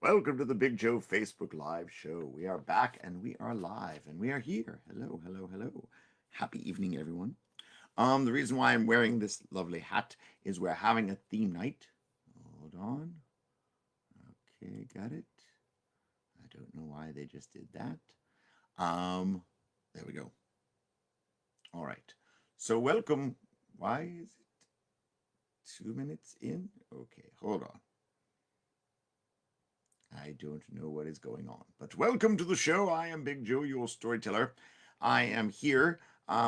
Welcome to the Big Joe Facebook Live show. We are back and we are live and we are here. Hello, hello, hello. Happy evening, everyone. The reason why I'm wearing this lovely hat is we're having a theme night. Hold on. Okay, got it. I don't know why they just did that. Um, there we go. All right. So welcome. Why is it 2 minutes in? Okay, hold on. I don't know what is going on. But welcome to the show. I am Big Joe, your storyteller. I am here.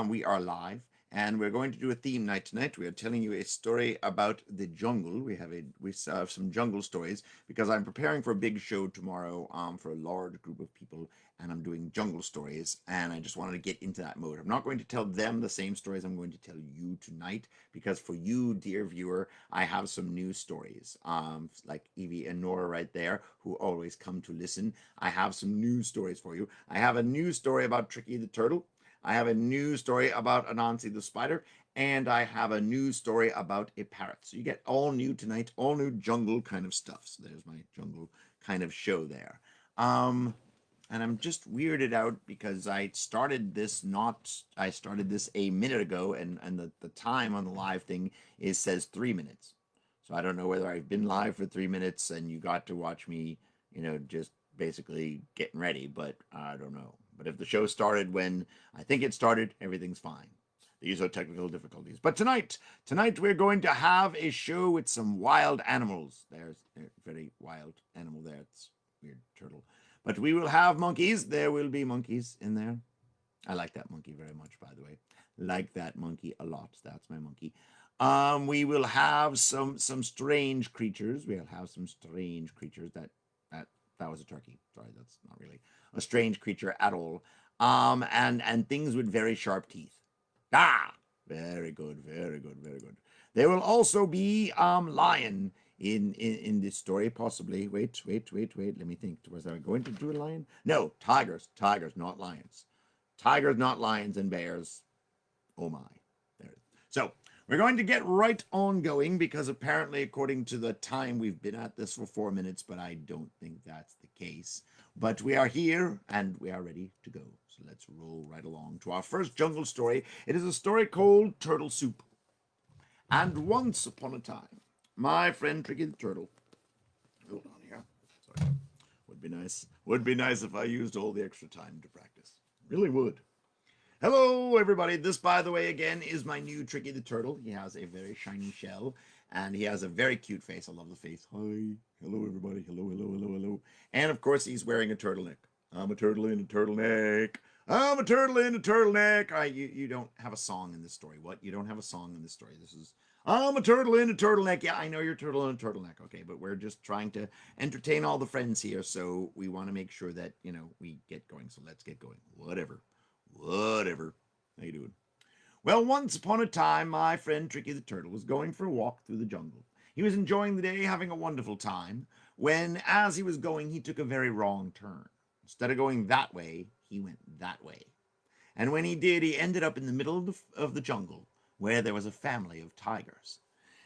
We are live, and we're going to do a theme night tonight. We are telling you a story about the jungle. We have some jungle stories because I'm preparing for a big show tomorrow for a large group of people, and I'm doing jungle stories, and I just wanted to get into that mode. I'm not going to tell them the same stories I'm going to tell you tonight because for you, dear viewer, I have some news stories. Like Evie and Nora right there, who always come to listen. I have some news stories for you. I have a news story about Tricky the Turtle. I have a news story about Anansi the Spider. And I have a news story about a parrot. So you get all new tonight, all new jungle kind of stuff. So there's my jungle kind of show there. And I'm just weirded out because I started this a minute ago, and the time on the live thing says 3 minutes. So I don't know whether I've been live for 3 minutes and you got to watch me, just basically getting ready, but I don't know. But if the show started when I think it started, everything's fine. These are technical difficulties. But tonight we're going to have a show with some wild animals. There's a very wild animal there. It's weird turtle. But we will have monkeys. There will be monkeys in there. I like that monkey very much, by the way. Like that monkey a lot. That's my monkey. We will have some strange creatures. We'll have some strange creatures. That that was a turkey. Sorry, that's not really a strange creature at all. And things with very sharp teeth. Ah, very good, very good, very good. There will also be lion in this story, possibly. Wait. Let me think. Was I going to do a lion? No, tigers, not lions. Tigers, not lions and bears. Oh my. There. So we're going to get right on going because apparently, according to the time, we've been at this for 4 minutes, but I don't think that's the case. But we are here and we are ready to go. So let's roll right along to our first jungle story. It is a story called Turtle Soup. And once upon a time, my friend Tricky the Turtle. Hold on here. Sorry. Would be nice if I used all the extra time to practice. Really would. Hello, everybody. This, by the way, again, is my new Tricky the Turtle. He has a very shiny shell, and he has a very cute face. I love the face. Hi. Hello, everybody. Hello. And, of course, he's wearing a turtleneck. I'm a turtle in a turtleneck. I'm a turtle in a turtleneck. You don't have a song in this story. What? You don't have a song in this story. This is I'm a turtle in a turtleneck. Yeah, I know you're a turtle in a turtleneck. Okay, but we're just trying to entertain all the friends here, so we want to make sure that, we get going. So let's get going. Whatever. How you doing? Well, once upon a time, my friend Tricky the Turtle was going for a walk through the jungle. He was enjoying the day, having a wonderful time, when, as he was going, he took a very wrong turn. Instead of going that way, he went that way. And when he did, he ended up in the middle of the jungle, where there was a family of tigers.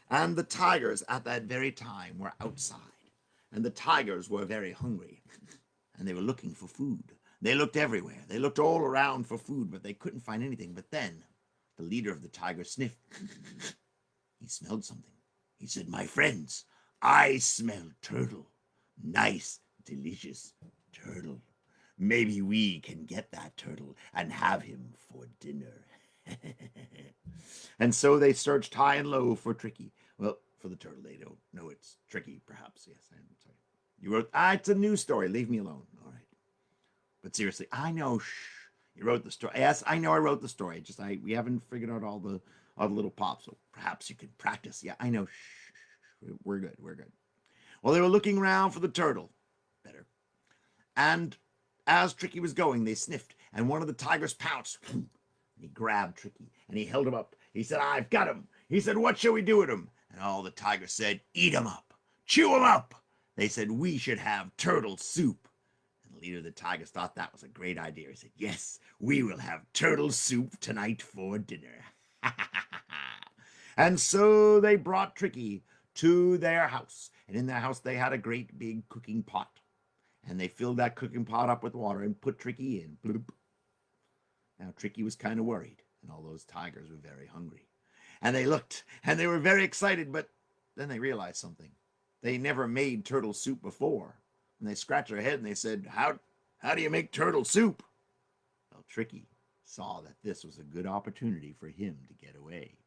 And the tigers, at that very time, were outside. And the tigers were very hungry, and they were looking for food. They looked everywhere. They looked all around for food, but they couldn't find anything. But then the leader of the tigers sniffed. He smelled something. He said, "My friends, I smell turtle. Nice, delicious turtle. Maybe we can get that turtle and have him for dinner." And so they searched high and low for Tricky. Well, for the turtle, they don't know it's Tricky, perhaps. Yes, I'm sorry. You wrote, it's a news story. Leave me alone. All right. But seriously, I know. Shh. You wrote the story. Yes, I know I wrote the story. Just we haven't figured out all the little pops. So perhaps you could practice. Yeah, I know. Shh. We're good. We're good. Well, they were looking around for the turtle. Better. And as Tricky was going, they sniffed, and one of the tigers pounced. And he grabbed Tricky, and he held him up. He said, "I've got him." He said, "What shall we do with him?" And all the tigers said, "Eat him up. Chew him up." They said, "We should have turtle soup." The leader of the tigers thought that was a great idea. He said, "Yes, we will have turtle soup tonight for dinner." And so they brought Tricky to their house, And in their house, they had a great big cooking pot. And they filled that cooking pot up with water and put Tricky in. Bloop. Now, Tricky was kind of worried, and all those tigers were very hungry. And they looked, and they were very excited, but then they realized something. They never made turtle soup before. And they scratched their head and they said, How do you make turtle soup? Well, Tricky saw that this was a good opportunity for him to get away.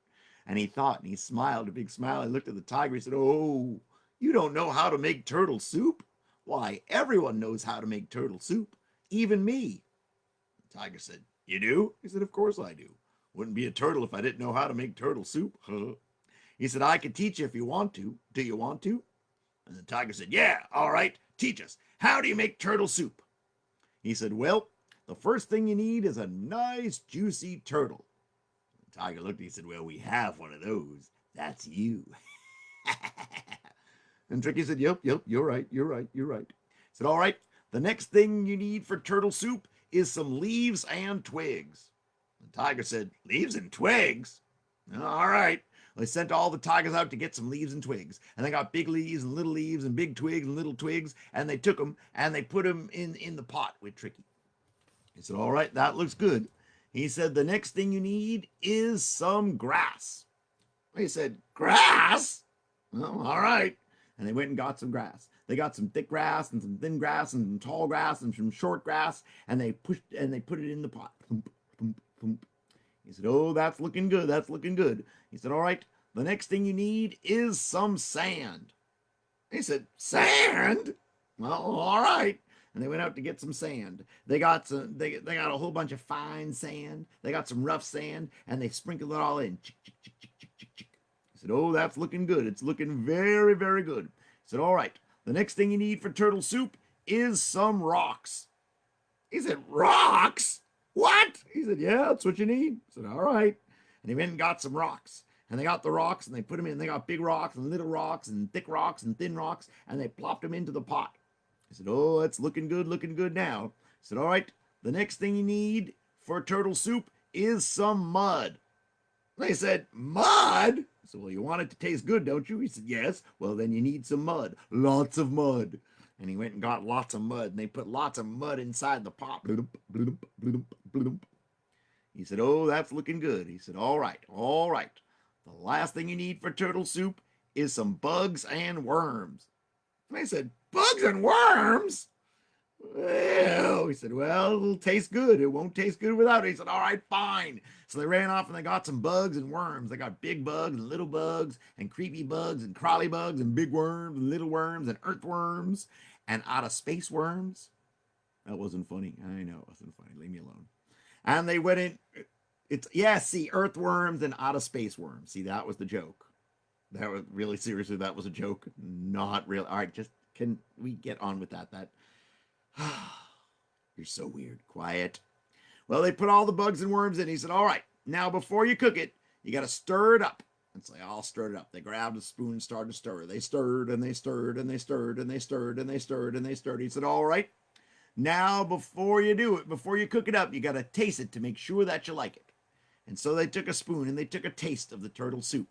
And he thought, and he smiled a big smile. He looked at the tiger. He said, Oh, you don't know how to make turtle soup? Why, everyone knows how to make turtle soup, even me. The tiger said, You do? He said, Of course I do. Wouldn't be a turtle if I didn't know how to make turtle soup. He said, I could teach you if you want to. Do you want to? And the tiger said, Yeah, all right, teach us. How do you make turtle soup? He said, Well, the first thing you need is a nice, juicy turtle. The tiger looked and he said, Well, we have one of those. That's you. And Tricky said, Yep, you're right. He said, All right, the next thing you need for turtle soup is some leaves and twigs. The tiger said, Leaves and twigs? All right. They sent all the tigers out to get some leaves and twigs. And they got big leaves and little leaves and big twigs and little twigs. And they took them and they put them in the pot with Tricky. He said, All right, that looks good. He said, The next thing you need is some grass. He said, Grass? Well, all right. And they went and got some grass. They got some thick grass and some thin grass and some tall grass and some short grass. And they put it in the pot. He said, Oh, that's looking good. That's looking good. He said, All right, the next thing you need is some sand. He said, Sand? Well, all right. And they went out to get some sand. They got a whole bunch of fine sand. They got some rough sand, and they sprinkled it all in. He said, Oh, that's looking good. It's looking very, very good. He said, All right, the next thing you need for turtle soup is some rocks. He said, Rocks? What? He said, Yeah, that's what you need. I said, All right. And he went and got some rocks. And they got the rocks and they put them in. They got big rocks and little rocks and thick rocks and thin rocks. And they plopped them into the pot. He said, Oh, that's looking good now. He said, All right, the next thing you need for turtle soup is some mud. They said, Mud? I said, Well, you want it to taste good, don't you? He said, Yes. Well, then you need some mud. Lots of mud. And he went and got lots of mud, and they put lots of mud inside the pot. He said, Oh, that's looking good. He said, All right. The last thing you need for turtle soup is some bugs and worms. And they said, Bugs and worms? Well, he said, Well, it'll taste good. It won't taste good without it. He said, All right, fine. So they ran off and they got some bugs and worms. They got big bugs and little bugs and creepy bugs and crawly bugs and big worms and little worms and earthworms and out of space worms. That wasn't funny. I know it wasn't funny. Leave me alone. And they went in. Earthworms and out of space worms. See, that was the joke. That was really seriously, that was a joke. Not real. All right, just can we get on with that? You're so weird. Quiet. Well, they put all the bugs and worms in. He said, All right, now before you cook it, you got to stir it up. And so they all stirred it up. They grabbed a spoon and started to stir. They stirred and they stirred and they stirred and they stirred and they stirred and they stirred. He said, All right, now before you do it, before you cook it up, you got to taste it to make sure that you like it. And so they took a spoon and they took a taste of the turtle soup.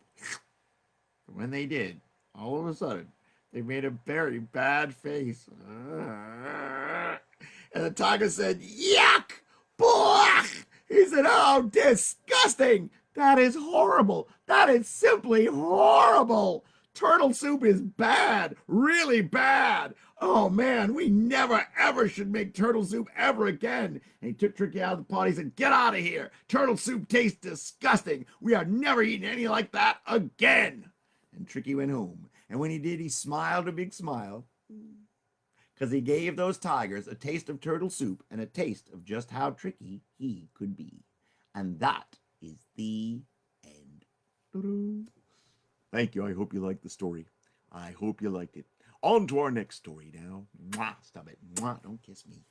When they did, all of a sudden, they made a very bad face. And the tiger said, Yuck! Blech! He said, Oh, disgusting! That is horrible! That is simply horrible! Turtle soup is bad! Really bad! Oh man, we never ever should make turtle soup ever again. And he took Tricky out of the pot. He said, Get out of here! Turtle soup tastes disgusting! We are never eating any like that again! And Tricky went home. And when he did, he smiled a big smile because he gave those tigers a taste of turtle soup and a taste of just how tricky he could be. And that is the end. Thank you. I hope you liked the story. I hope you liked it. On to our next story now. Mwah, stop it. Mwah, don't kiss me.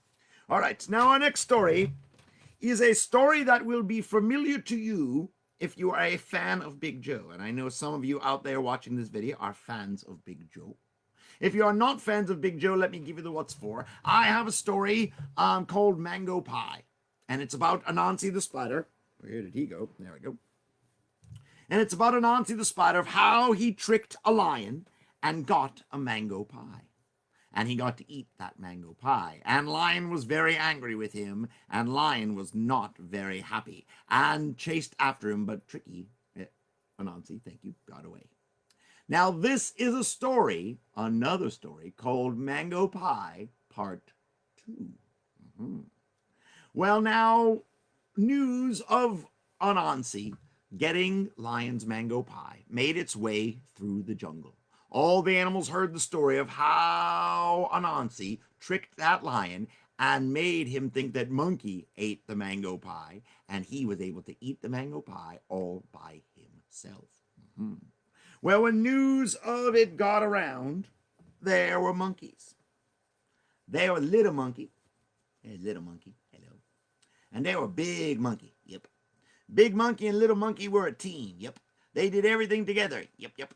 All right. Now our next story is a story that will be familiar to you if you are a fan of Big Joe. And I know some of you out there watching this video are fans of Big Joe. If you are not fans of Big Joe, let me give you the what's for. I have a story called Mango Pie. And it's about Anansi the spider. Where did he go? There we go. And it's about Anansi the spider, of how he tricked a lion and got a mango pie. And he got to eat that mango pie. And Lion was very angry with him, and Lion was not very happy, and chased after him, but Tricky, Anansi, thank you, got away. Now, this is a story, another story, called Mango Pie Part 2. Mm-hmm. Well, now, news of Anansi getting Lion's mango pie made its way through the jungle. All the animals heard the story of how Anansi tricked that lion and made him think that Monkey ate the mango pie, and he was able to eat the mango pie all by himself. Mm-hmm. Well, when news of it got around, there were monkeys. There were little monkey. There's little monkey. Hello. And there were big monkey. Yep. Big monkey and little monkey were a team. Yep. They did everything together. Yep, yep.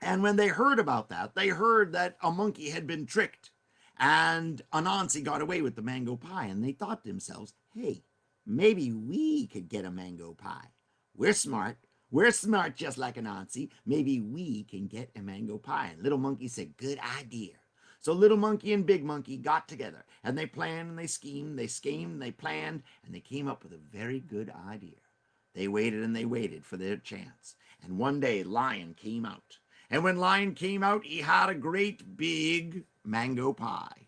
And when they heard about that, they heard that a monkey had been tricked and Anansi got away with the mango pie. And they thought to themselves, hey, maybe we could get a mango pie. We're smart. We're smart just like Anansi. Maybe we can get a mango pie. And little monkey said, good idea. So little monkey and big monkey got together and they planned and they schemed, they planned, and they came up with a very good idea. They waited and they waited for their chance. And one day Lion came out. And when Lion came out, he had a great big mango pie.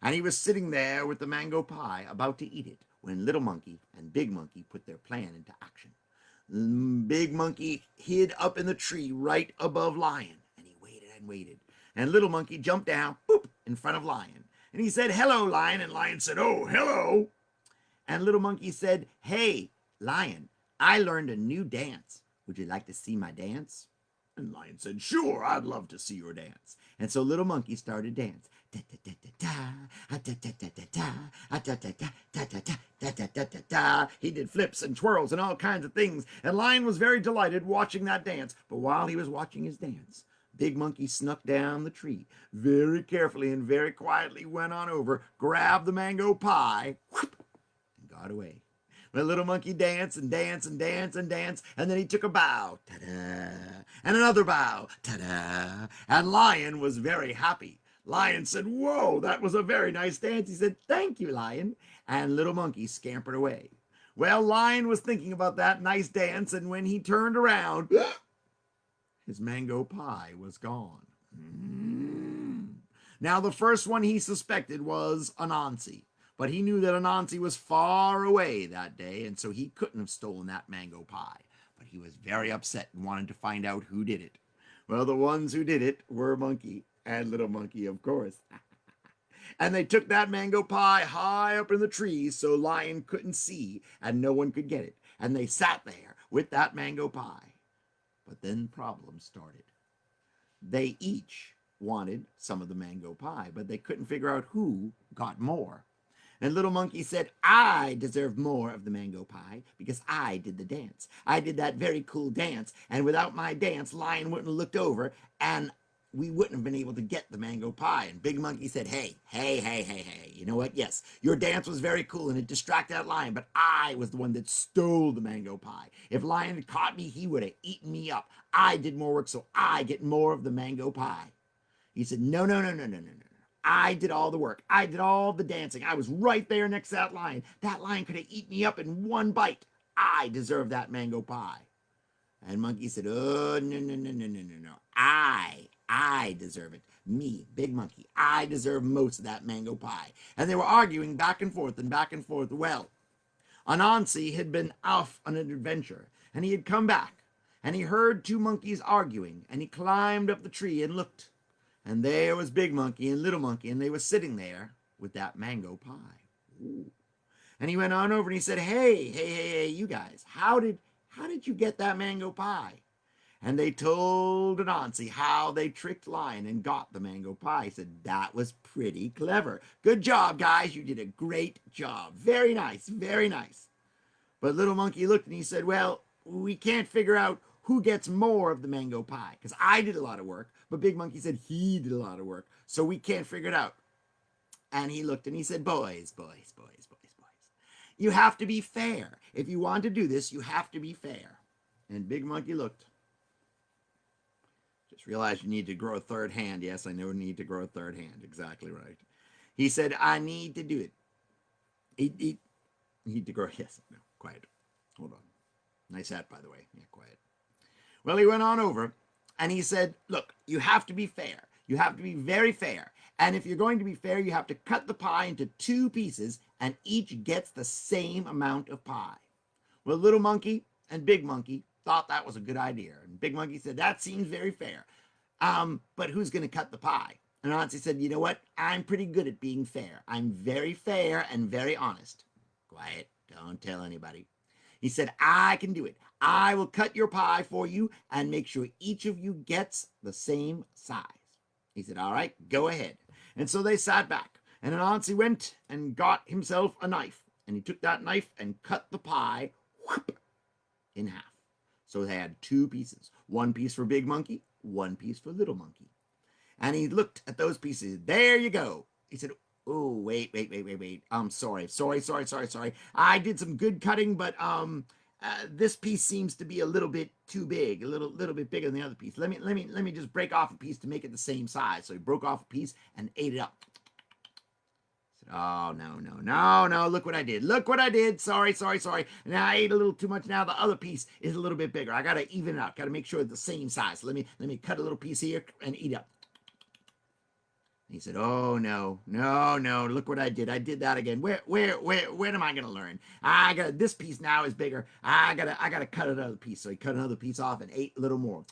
And he was sitting there with the mango pie about to eat it when little monkey and big monkey put their plan into action. Big monkey hid up in the tree right above Lion, and he waited and waited. And little monkey jumped down, boop, in front of Lion. And he said, hello, Lion. And Lion said, oh, hello. And little monkey said, hey, Lion, I learned a new dance. Would you like to see my dance? And Lion said, sure, I'd love to see your dance. And so little monkey started dance. He did flips and twirls and all kinds of things. And Lion was very delighted watching that dance. But while he was watching his dance, Big Monkey snuck down the tree, very carefully and very quietly went on over, grabbed the mango pie, whoop, and got away. Well, little monkey danced and danced and danced and danced, and then he took a bow, ta-da, and another bow, ta-da, and Lion was very happy. Lion said, whoa, that was a very nice dance. He said, thank you, Lion, and little monkey scampered away. Well, Lion was thinking about that nice dance, and when he turned around, his mango pie was gone. Now, the first one he suspected was Anansi, but he knew that Anansi was far away that day, and so he couldn't have stolen that mango pie. But he was very upset and wanted to find out who did it. Well, the ones who did it were Monkey and Little Monkey, of course. And they took that mango pie high up in the trees so Lion couldn't see and no one could get it. And they sat there with that mango pie. But then problems started. They each wanted some of the mango pie, but they couldn't figure out who got more. And Little Monkey said, I deserve more of the mango pie because I did the dance. I did that very cool dance, and without my dance, Lion wouldn't have looked over, and we wouldn't have been able to get the mango pie. And Big Monkey said, hey, you know what? Yes, your dance was very cool and it distracted that lion, but I was the one that stole the mango pie. If Lion had caught me, he would have eaten me up. I did more work, so I get more of the mango pie. He said, no. I did all the work. I did all the dancing. I was right there next to that lion. That lion could have eaten me up in one bite. I deserve that mango pie. And Monkey said, oh, no. I deserve it. Me, Big Monkey, I deserve most of that mango pie. And they were arguing back and forth and back and forth. Well, Anansi had been off on an adventure, and he had come back, and he heard two monkeys arguing, and he climbed up the tree and looked. And there was Big Monkey and Little Monkey, and they were sitting there with that mango pie. Ooh. And he went on over and he said, hey, you guys, how did you get that mango pie? And they told Anansi how they tricked Lion and got the mango pie. He said, that was pretty clever. Good job, guys. You did a great job. Very nice, very nice. But Little Monkey looked and he said, well, we can't figure out who gets more of the mango pie, because I did a lot of work, but Big Monkey said he did a lot of work, so we can't figure it out. And he looked and he said, boys, you have to be fair. If you want to do this, you have to be fair. And Big Monkey looked. Just realized you need to grow a third hand. Yes, I know you need to grow a third hand. Exactly right. He said, I need to do it. He need to grow. Yes, no, quiet. Hold on. Nice hat, by the way. Yeah, quiet. Well, he went on over and he said, look, you have to be fair. You have to be very fair. And if you're going to be fair, you have to cut the pie into two pieces and each gets the same amount of pie. Well, Little Monkey and Big Monkey thought that was a good idea. And Big Monkey said, that seems very fair. But who's going to cut the pie? And Anansi said, you know what? I'm pretty good at being fair. I'm very fair and very honest. Quiet. Don't tell anybody. He said, I can do it. I will cut your pie for you and make sure each of you gets the same size. He said, all right, go ahead. And so they sat back. And Anansi went and got himself a knife. And he took that knife and cut the pie whoop, in half. So they had two pieces. One piece for Big Monkey, one piece for Little Monkey. And he looked at those pieces. There you go. He said, oh, wait. Sorry. I did some good cutting, but this piece seems to be a little bit too big, a little bit bigger than the other piece. Let me just break off a piece to make it the same size. So he broke off a piece and ate it up. He said, oh, no, look what I did. Look what I did. Sorry. Now I ate a little too much. Now the other piece is a little bit bigger. I got to even it out. Got to make sure it's the same size. So let me cut a little piece here and eat up. He said, oh, no, look what I did. I did that again. When am I going to learn? This piece now is bigger. I gotta cut another piece. So he cut another piece off and ate a little more.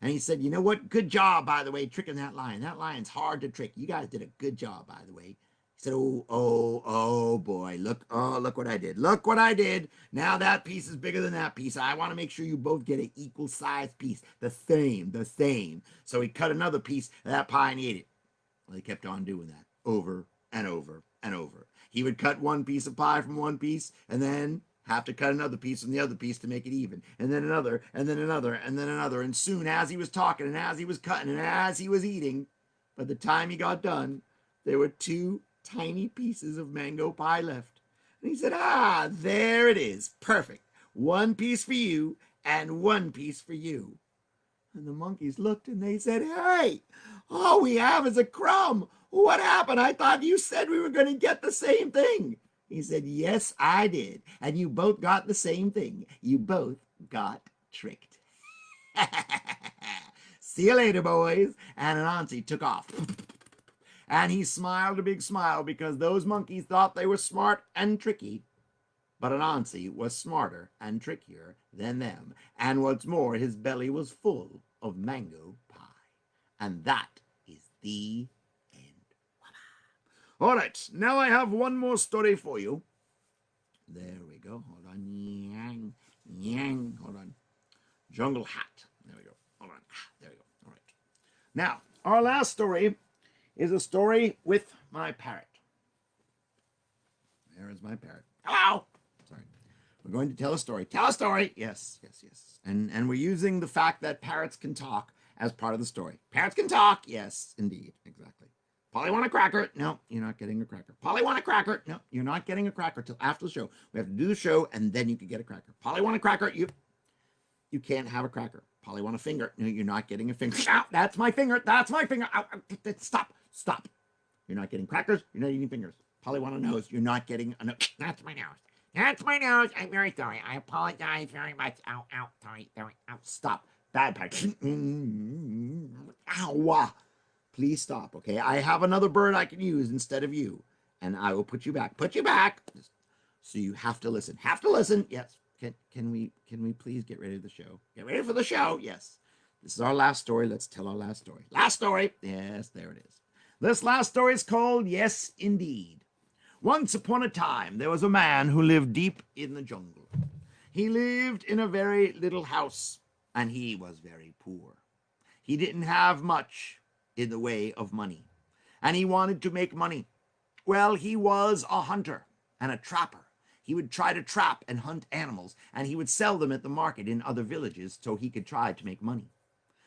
And he said, you know what? Good job, by the way, tricking that lion. That lion's hard to trick. You guys did a good job, by the way. He said, oh boy, look what I did. Look what I did. Now that piece is bigger than that piece. I want to make sure you both get an equal size piece. The same. So he cut another piece of that pie and ate it. Well, he kept on doing that over and over and over. He would cut one piece of pie from one piece and then have to cut another piece from the other piece to make it even. And then another, and then another, and then another. And soon, as he was talking and as he was cutting and as he was eating, by the time he got done, there were two tiny pieces of mango pie left. And he said, there it is. Perfect. One piece for you and one piece for you. And the monkeys looked and they said, hey, all we have is a crumb. What happened? I thought you said we were going to get the same thing. He said, yes, I did. And you both got the same thing. You both got tricked. See you later, boys. And Anansi took off. And he smiled a big smile because those monkeys thought they were smart and tricky. But Anansi was smarter and trickier than them. And what's more, his belly was full of mango pie. And that is the end. All right, now I have one more story for you. There we go. Hold on. Yang. Hold on. Jungle hat. There we go. Hold on. There we go. All right. Now, our last story is a story with my parrot. There is my parrot. Hello. Sorry. We're going to tell a story. Tell a story. Yes. And we're using the fact that parrots can talk as part of the story. Parrots can talk. Yes, indeed. Exactly. Polly, want a cracker? No, you're not getting a cracker. Polly, want a cracker? No, you're not getting a cracker till after the show. We have to do the show, and then you can get a cracker. Polly, want a cracker? You can't have a cracker. Polly, want a finger? No, you're not getting a finger. Ow, that's my finger. Ow, stop. You're not getting crackers. You're not eating fingers. Polly, want a nose? You're not getting a nose. That's my nose. I'm very sorry. I apologize very much. Ow, sorry. Ow, stop. Bad part. Ow. Please stop, okay? I have another bird I can use instead of you, and I will put you back. So you have to listen. Yes. Can we please get ready for the show? Get ready for the show. Yes. This is our last story. Let's tell our last story. Last story. Yes, there it is. This last story is called Yes, Indeed. Once upon a time, there was a man who lived deep in the jungle. He lived in a very little house, and he was very poor. He didn't have much in the way of money, and he wanted to make money. Well, he was a hunter and a trapper. He would try to trap and hunt animals, and he would sell them at the market in other villages so he could try to make money.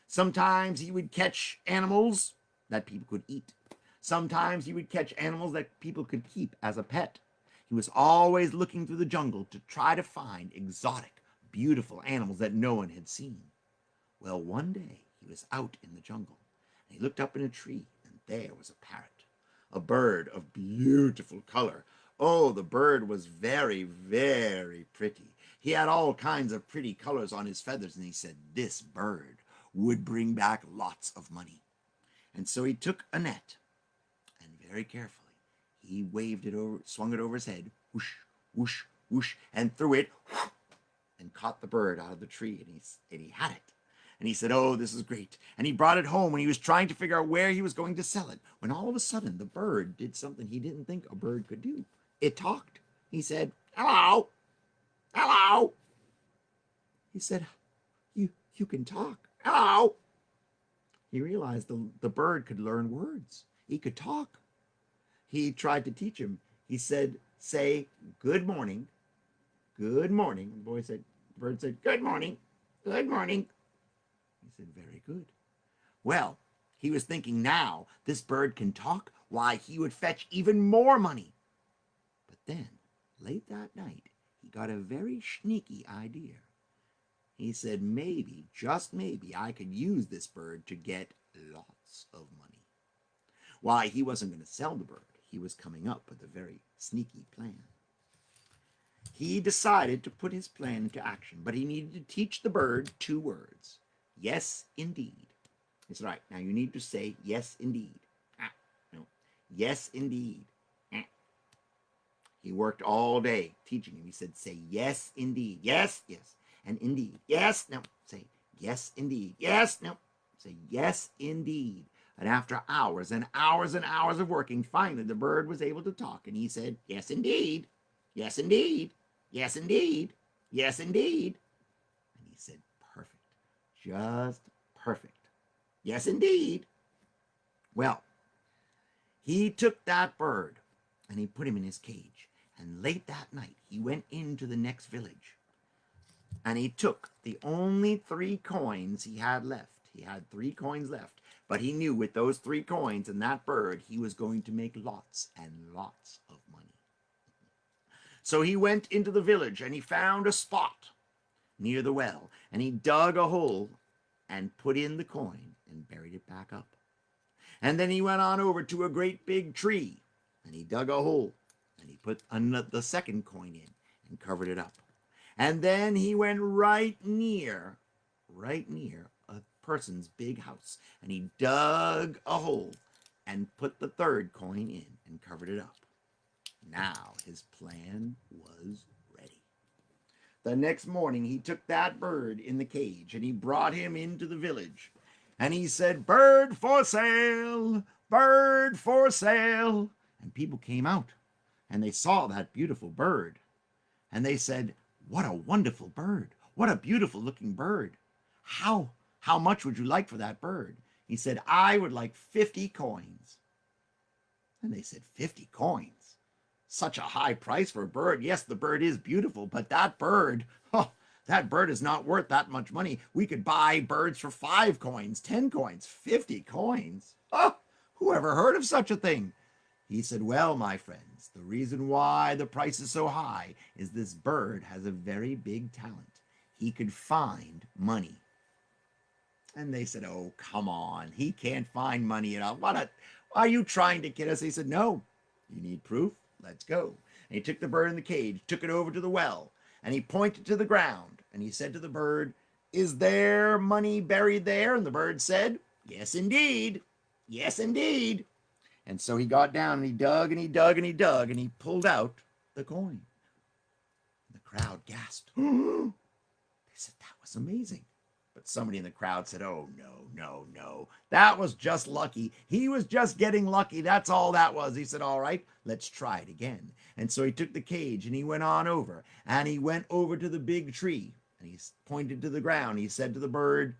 Sometimes he would catch animals that people could eat. Sometimes he would catch animals that people could keep as a pet. He was always looking through the jungle to try to find exotic, beautiful animals that no one had seen. Well, one day he was out in the jungle, and he looked up in a tree, and there was a parrot, a bird of beautiful color. Oh, the bird was very, very pretty. He had all kinds of pretty colors on his feathers, and he said this bird would bring back lots of money. And so he took a net, and very carefully he waved it over, swung it over his head, whoosh, whoosh, whoosh, and threw it, whoosh, and caught the bird out of the tree, and he had it. And he said, "Oh, this is great." And he brought it home, and he was trying to figure out where he was going to sell it, when all of a sudden the bird did something he didn't think a bird could do. It talked. He said, "Hello, hello." He said, You can talk. Hello." He realized the bird could learn words. He could talk. He tried to teach him. He said, "Say good morning, good morning." The bird said, "Good morning, good morning." He said, "Very good." Well, he was thinking, now this bird can talk. Why, he would fetch even more money. But then, late that night, he got a very sneaky idea. He said, maybe, just maybe, I could use this bird to get lots of money. Why, he wasn't going to sell the bird. He was coming up with a very sneaky plan. He decided to put his plan into action, but he needed to teach the bird 2 words. Yes, indeed. That's right. Now you need to say yes, indeed. No. Yes, indeed. He worked all day teaching him. He said, say yes, indeed. Yes, yes. And indeed. Yes, no. Say yes, indeed. Yes, no. Say yes, indeed. And after hours and hours and hours of working, finally the bird was able to talk. And he said, yes, indeed. Yes, indeed. Yes, indeed. Yes, indeed. And he said, perfect. Just perfect. Yes, indeed. Well, he took that bird and he put him in his cage. And late that night, he went into the next village. And he took the only 3 coins he had left. He had 3 coins left. But he knew with those 3 coins and that bird, he was going to make lots and lots of money. So he went into the village and he found a spot near the well. And he dug a hole and put in the coin and buried it back up. And then he went on over to a great big tree and he dug a hole and he put the second coin in and covered it up. And then he went right near a person's big house and he dug a hole and put the 3rd coin in and covered it up. Now his plan was ready. The next morning he took that bird in the cage and he brought him into the village. And he said, "Bird for sale, bird for sale." And people came out and they saw that beautiful bird. And they said, "What a wonderful bird. What a beautiful looking bird. How much would you like for that bird?" He said, "I would like 50 coins. And they said, 50 coins? Such a high price for a bird. Yes, the bird is beautiful, but that bird is not worth that much money. We could buy birds for 5 coins, 10 coins, 50 coins. Who ever heard of such a thing?" He said, "Well, my friends, the reason why the price is so high is this bird has a very big talent. He could find money." And they said, "Oh, come on. He can't find money at all. Are you trying to kid us?" He said, "No. You need proof? Let's go." And he took the bird in the cage, took it over to the well, and he pointed to the ground. And he said to the bird, "Is there money buried there?" And the bird said, "Yes, indeed. Yes, indeed." And so he got down and he dug and he dug and he dug and he pulled out the coin. The crowd gasped. They said, "That was amazing." But somebody in the crowd said, "Oh, no, no, no. That was just lucky. He was just getting lucky. That's all that was." He said, "All right, let's try it again." And so he took the cage and he went on over and he went over to the big tree and he pointed to the ground. He said to the bird,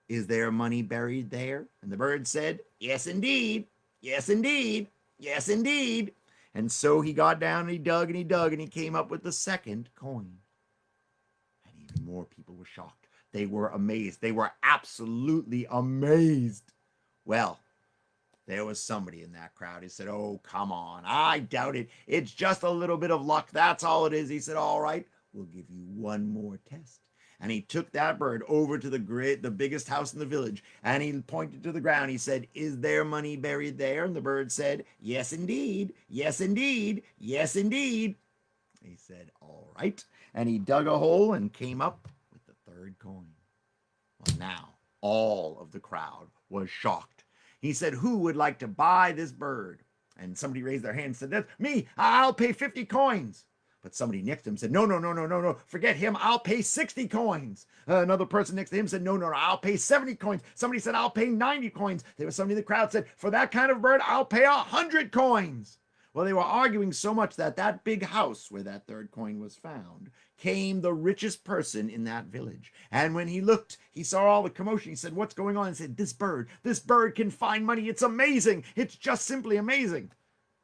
"Is there money buried there?" And the bird said, "Yes, indeed. Yes, indeed. Yes, indeed." And so he got down and he dug and he dug and he came up with the 2nd coin. And even more people were shocked. They were amazed. They were absolutely amazed. Well, there was somebody in that crowd who said, "Oh, come on. I doubt it. It's just a little bit of luck. That's all it is." He said, "All right, we'll give you one more test." And he took that bird over to the biggest house in the village, and he pointed to the ground. He said, "Is there money buried there?" And the bird said, "Yes, indeed. Yes, indeed. Yes, indeed." He said, "All right." And he dug a hole and came up with the third coin. Well, now all of the crowd was shocked. He said, "Who would like to buy this bird?" And somebody raised their hand and said, "That's me. I'll pay 50 coins." But somebody next to him said, "No, no, no, no, no, no. Forget him. I'll pay 60 coins." Another person next to him said, "No, no, no. I'll pay 70 coins." Somebody said, "I'll pay 90 coins." There was somebody in the crowd said, "For that kind of bird, I'll pay 100 coins." Well, they were arguing so much that that big house where that third coin was found came the richest person in that village. And when he looked, he saw all the commotion. He said, "What's going on?" And said, this bird can find money. It's amazing. It's just simply amazing."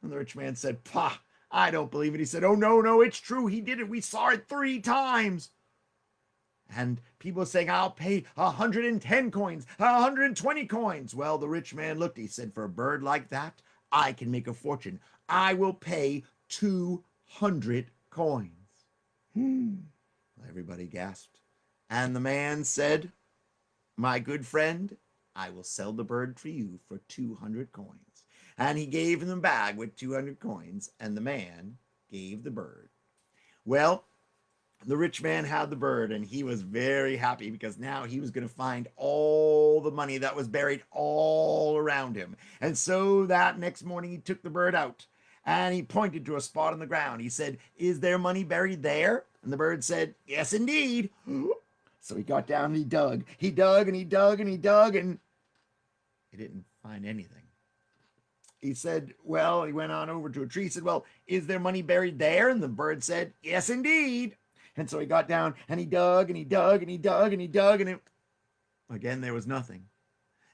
And the rich man said, "Pah, I don't believe it." He said, "Oh, no, no, it's true. He did it. We saw it 3 times." And people are saying, "I'll pay 110 coins, 120 coins. Well, the rich man looked. He said, "For a bird like that, I can make a fortune. I will pay 200 coins." Everybody gasped. And the man said, "My good friend, I will sell the bird for you for 200 coins. And he gave him the bag with 200 coins, and the man gave the bird. Well, the rich man had the bird, and he was very happy because now he was going to find all the money that was buried all around him. And so that next morning he took the bird out and he pointed to a spot on the ground. He said, "Is there money buried there?" And the bird said, "Yes, indeed." So he got down and he dug. He dug and he dug and he dug, and he didn't find anything. He said, well, he went on over to a tree. He said, "Well, is there money buried there?" And the bird said, "Yes, indeed." And so he got down and he dug and he dug and he dug and he dug, and again there was nothing.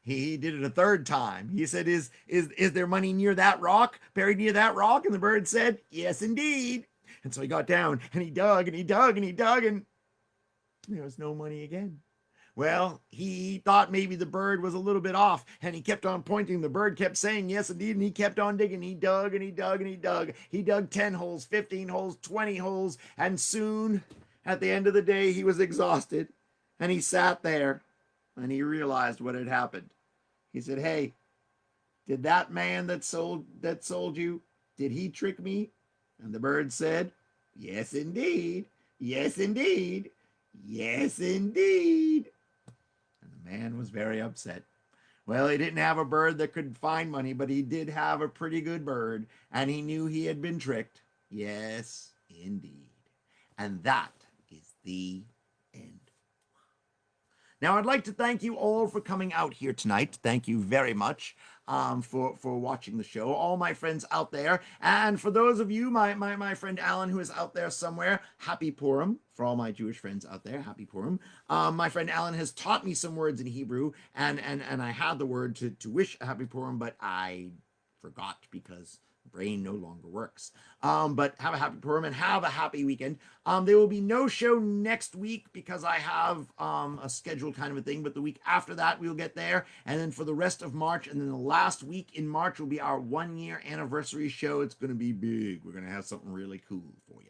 He did it a third time. He said, is there money near that rock, buried near that rock?" And the bird said, "Yes, indeed." And so he got down and he dug and he dug and he dug, and there was no money again. Well, he thought maybe the bird was a little bit off, and he kept on pointing. The bird kept saying, "Yes, indeed," and he kept on digging. He dug and he dug and he dug. He dug 10 holes, 15 holes, 20 holes, and soon, at the end of the day, he was exhausted, and he sat there, and he realized what had happened. He said, "Hey, did that man that sold you, did he trick me?" And the bird said, "Yes, indeed. Yes, indeed. Yes, indeed." And the man was very upset. Well, he didn't have a bird that could find money, but he did have a pretty good bird, and he knew he had been tricked. Yes, indeed. And that is the end. Now, I'd like to thank you all for coming out here tonight. Thank you very much for watching the show. All my friends out there. And for those of you, my friend Alan, who is out there somewhere, Happy Purim. For all my Jewish friends out there, Happy Purim. My friend Alan has taught me some words in Hebrew, and I had the word to wish a Happy Purim, but I forgot because brain no longer works. But have a happy Purim and have a happy weekend. There will be no show next week because I have a scheduled kind of a thing, but the week after that we'll get there. And then for the rest of March, and then the last week in March will be our 1-year anniversary show. It's going to be big. We're going to have something really cool for you.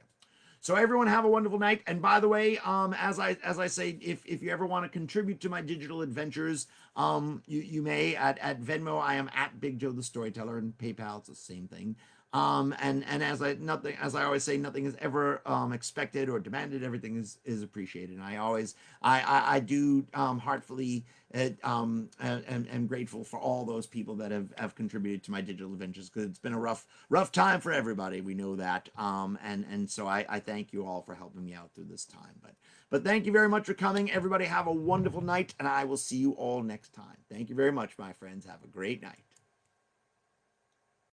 So everyone have a wonderful night. And by the way, as I say, if you ever want to contribute to my digital adventures, you may at Venmo. I am at Big Joe the Storyteller, and PayPal, it's the same thing. And as I always say, nothing is ever expected or demanded. Everything is appreciated. And I do heartfully am grateful for all those people that have contributed to my digital adventures, because it's been a rough time for everybody. We know that. And so I thank you all for helping me out through this time. But thank you very much for coming. Everybody have a wonderful night, and I will see you all next time. Thank you very much, my friends. Have a great night.